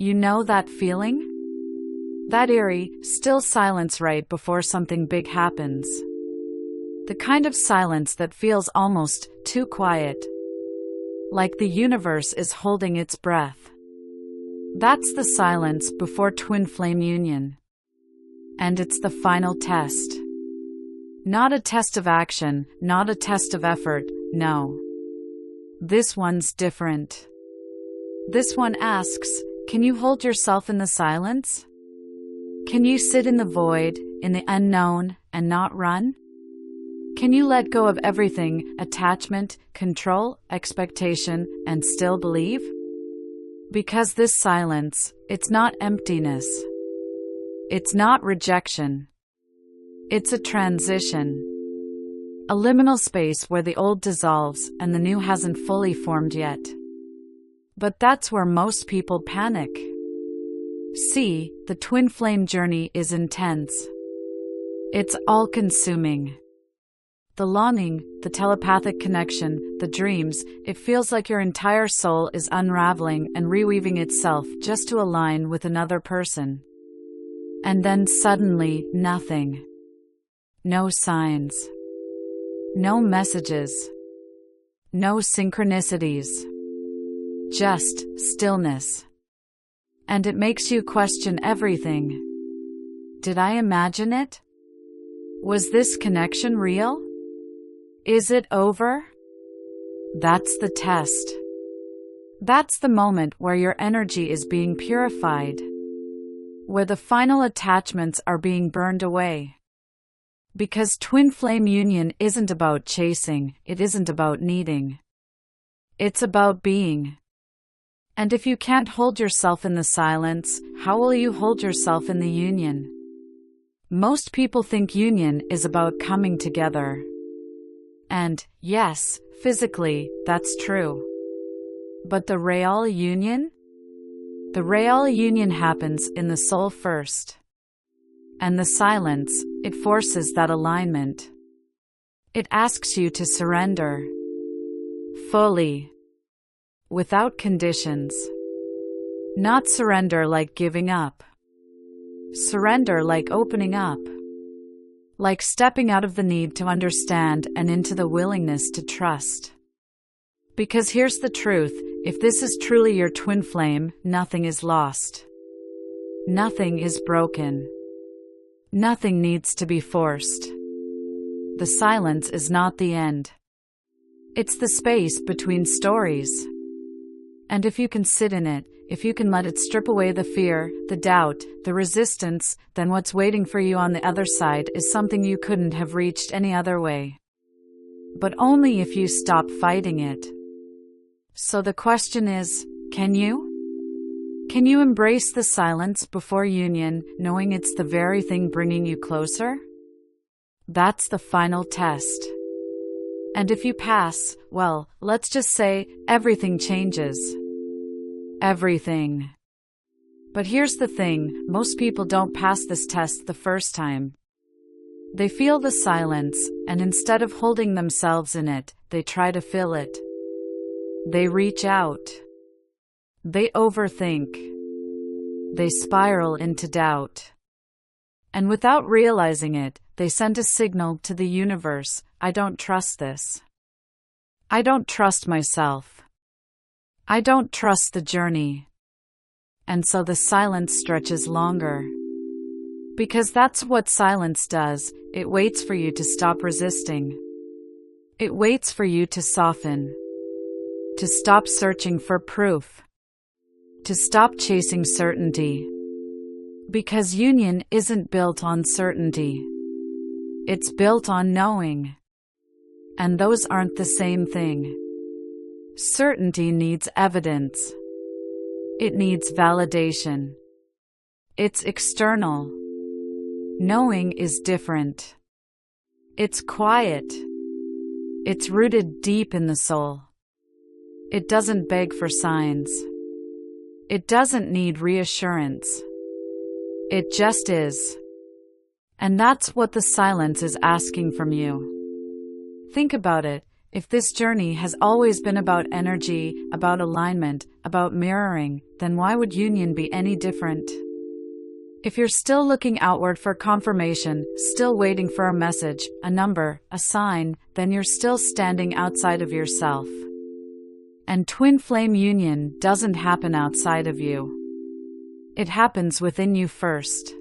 You know that feeling? That eerie, still silence right before something big happens. The kind of silence that feels almost too quiet. Like the universe is holding its breath. That's the silence before twin flame union. And it's the final test. Not a test of action, not a test of effort, no. This one's different. This one asks, can you hold yourself in the silence? Can you sit in the void, in the unknown, and not run? Can you let go of everything, attachment, control, expectation, and still believe? Because this silence, it's not emptiness. It's not rejection. It's a transition. A liminal space where the old dissolves and the new hasn't fully formed yet. But that's where most people panic. See, the twin flame journey is intense. It's all-consuming. The longing, the telepathic connection, the dreams, it feels like your entire soul is unraveling and reweaving itself just to align with another person. And then suddenly, nothing. No signs. No messages. No synchronicities. Just stillness. And it makes you question everything. Did I imagine it? Was this connection real? Is it over? That's the test. That's the moment where your energy is being purified. Where the final attachments are being burned away. Because twin flame union isn't about chasing, it isn't about needing. It's about being. And if you can't hold yourself in the silence, how will you hold yourself in the union? Most people think union is about coming together. And, yes, physically, that's true. But the real union? The real union happens in the soul first. And the silence, it forces that alignment. It asks you to surrender. Fully. Without conditions. Not surrender like giving up. Surrender like opening up. Like stepping out of the need to understand and into the willingness to trust. Because here's the truth, if this is truly your twin flame, nothing is lost. Nothing is broken. Nothing needs to be forced. The silence is not the end. It's the space between stories. And if you can sit in it, if you can let it strip away the fear, the doubt, the resistance, then what's waiting for you on the other side is something you couldn't have reached any other way. But only if you stop fighting it. So the question is, can you? Can you embrace the silence before union, knowing it's the very thing bringing you closer? That's the final test. And if you pass, well, let's just say, everything changes. Everything. But here's the thing, most people don't pass this test the first time. They feel the silence, and instead of holding themselves in it, they try to fill it. They reach out. They overthink. They spiral into doubt. And without realizing it, they send a signal to the universe, I don't trust this. I don't trust myself. I don't trust the journey. And so the silence stretches longer. Because that's what silence does, it waits for you to stop resisting. It waits for you to soften. To stop searching for proof. To stop chasing certainty. Because union isn't built on certainty. It's built on knowing. And those aren't the same thing. Certainty needs evidence. It needs validation. It's external. Knowing is different. It's quiet. It's rooted deep in the soul. It doesn't beg for signs. It doesn't need reassurance. It just is. And that's what the silence is asking from you. Think about it. If this journey has always been about energy, about alignment, about mirroring, then why would union be any different? If you're still looking outward for confirmation, still waiting for a message, a number, a sign, then you're still standing outside of yourself. And twin flame union doesn't happen outside of you. It happens within you first.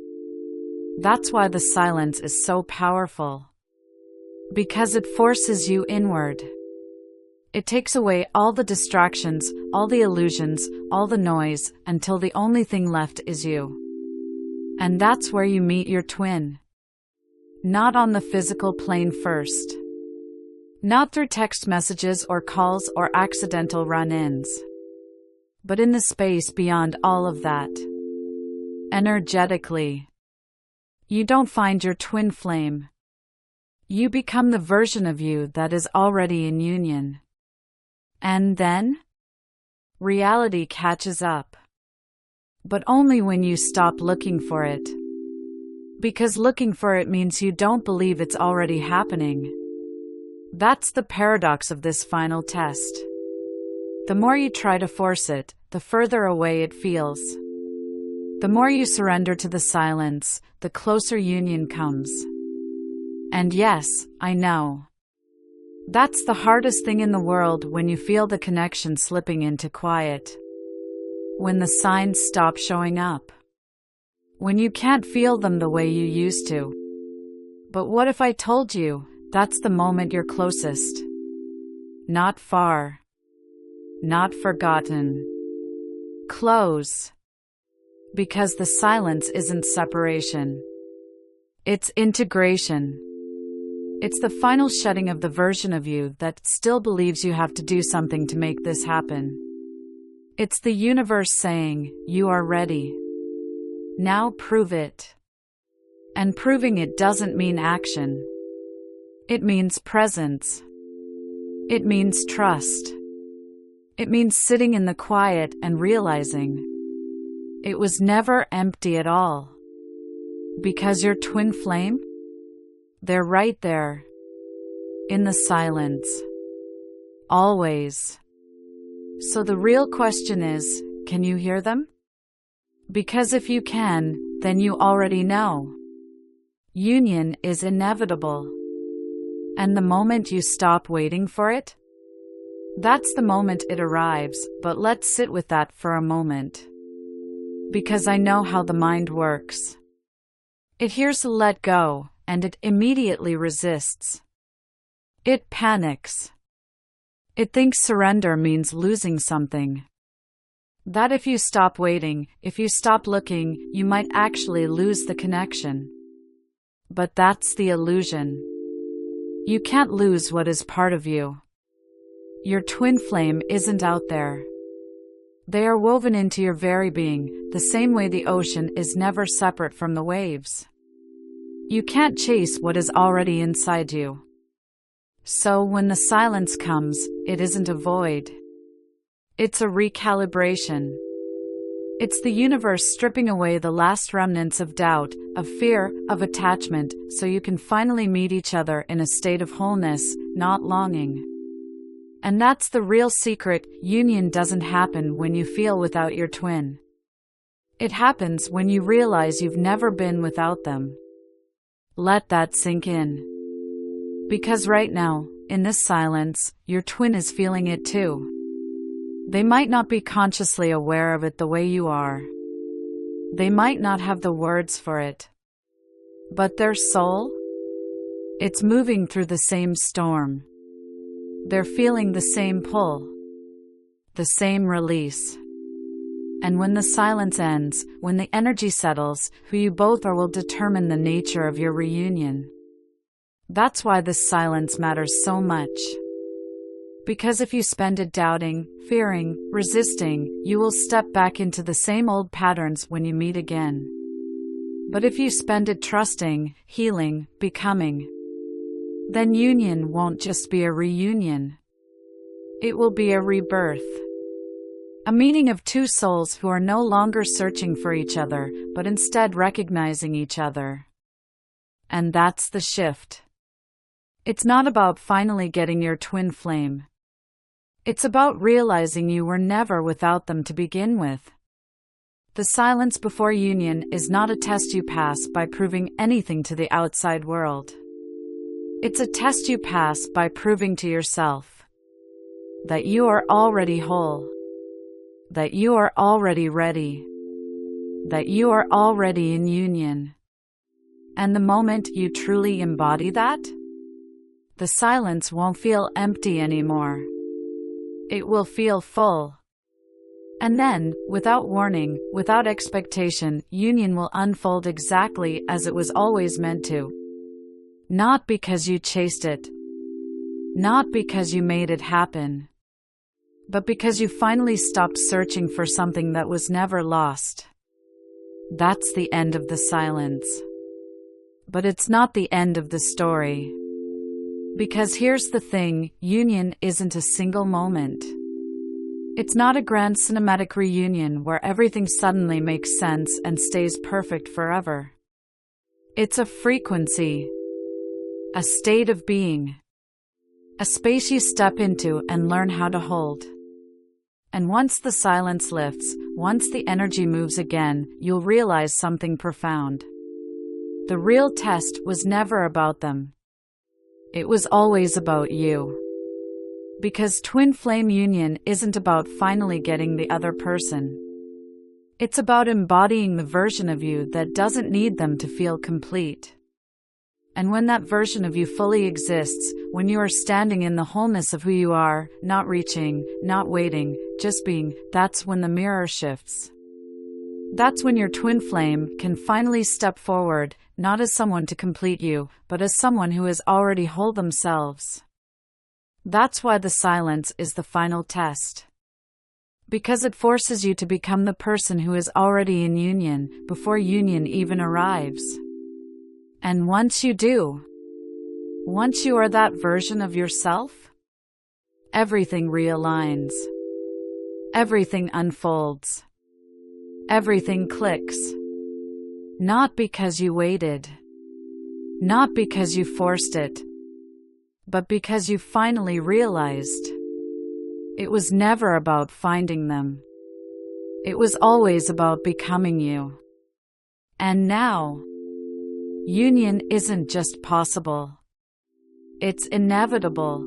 That's why the silence is so powerful. Because it forces you inward. It takes away all the distractions, all the illusions, all the noise, until the only thing left is you. And that's where you meet your twin. Not on the physical plane first. Not through text messages or calls or accidental run-ins. But in the space beyond all of that. Energetically. You don't find your twin flame. You become the version of you that is already in union. And then? Reality catches up. But only when you stop looking for it. Because looking for it means you don't believe it's already happening. That's the paradox of this final test. The more you try to force it, the further away it feels. The more you surrender to the silence, the closer union comes. And yes, I know. That's the hardest thing in the world when you feel the connection slipping into quiet. When the signs stop showing up. When you can't feel them the way you used to. But what if I told you, that's the moment you're closest? Not far. Not forgotten. Close. Because the silence isn't separation. It's integration. It's the final shutting of the version of you that still believes you have to do something to make this happen. It's the universe saying, you are ready. Now prove it. And proving it doesn't mean action. It means presence. It means trust. It means sitting in the quiet and realizing it was never empty at all. Because your twin flame? They're right there. In the silence. Always. So the real question is, can you hear them? Because if you can, then you already know. Union is inevitable. And the moment you stop waiting for it? That's the moment it arrives, but let's sit with that for a moment. Because I know how the mind works. It hears the let go, and it immediately resists. It panics. It thinks surrender means losing something. That if you stop waiting, if you stop looking, you might actually lose the connection. But that's the illusion. You can't lose what is part of you. Your twin flame isn't out there. They are woven into your very being, the same way the ocean is never separate from the waves. You can't chase what is already inside you. So when the silence comes, it isn't a void. It's a recalibration. It's the universe stripping away the last remnants of doubt, of fear, of attachment, so you can finally meet each other in a state of wholeness, not longing. And that's the real secret. Union doesn't happen when you feel without your twin. It happens when you realize you've never been without them. Let that sink in. Because right now, in this silence, your twin is feeling it too. They might not be consciously aware of it the way you are. They might not have the words for it. But their soul? It's moving through the same storm. They're feeling the same pull. The same release. And when the silence ends, when the energy settles, who you both are will determine the nature of your reunion. That's why this silence matters so much. Because if you spend it doubting, fearing, resisting, you will step back into the same old patterns when you meet again. But if you spend it trusting, healing, becoming, then union won't just be a reunion. It will be a rebirth. A meeting of two souls who are no longer searching for each other, but instead recognizing each other. And that's the shift. It's not about finally getting your twin flame. It's about realizing you were never without them to begin with. The silence before union is not a test you pass by proving anything to the outside world. It's a test you pass by proving to yourself that you are already whole, that you are already ready, that you are already in union. And the moment you truly embody that, the silence won't feel empty anymore. It will feel full. And then, without warning, without expectation, union will unfold exactly as it was always meant to. Not because you chased it, not because you made it happen, but because you finally stopped searching for something that was never lost. That's the end of the silence. But it's not the end of the story. Because here's the thing, union isn't a single moment. It's not a grand cinematic reunion where everything suddenly makes sense and stays perfect forever. It's a frequency, a state of being, a space you step into and learn how to hold. And once the silence lifts, once the energy moves again, you'll realize something profound. The real test was never about them. It was always about you. Because twin flame union isn't about finally getting the other person. It's about embodying the version of you that doesn't need them to feel complete. And when that version of you fully exists, when you are standing in the wholeness of who you are, not reaching, not waiting, just being, that's when the mirror shifts. That's when your twin flame can finally step forward, not as someone to complete you, but as someone who is already whole themselves. That's why the silence is the final test. Because it forces you to become the person who is already in union, before union even arrives. And once you do, once you are that version of yourself, everything realigns. Everything unfolds. Everything clicks. Not because you waited. Not because you forced it. But because you finally realized. It was never about finding them. It was always about becoming you. And now, union isn't just possible. It's inevitable.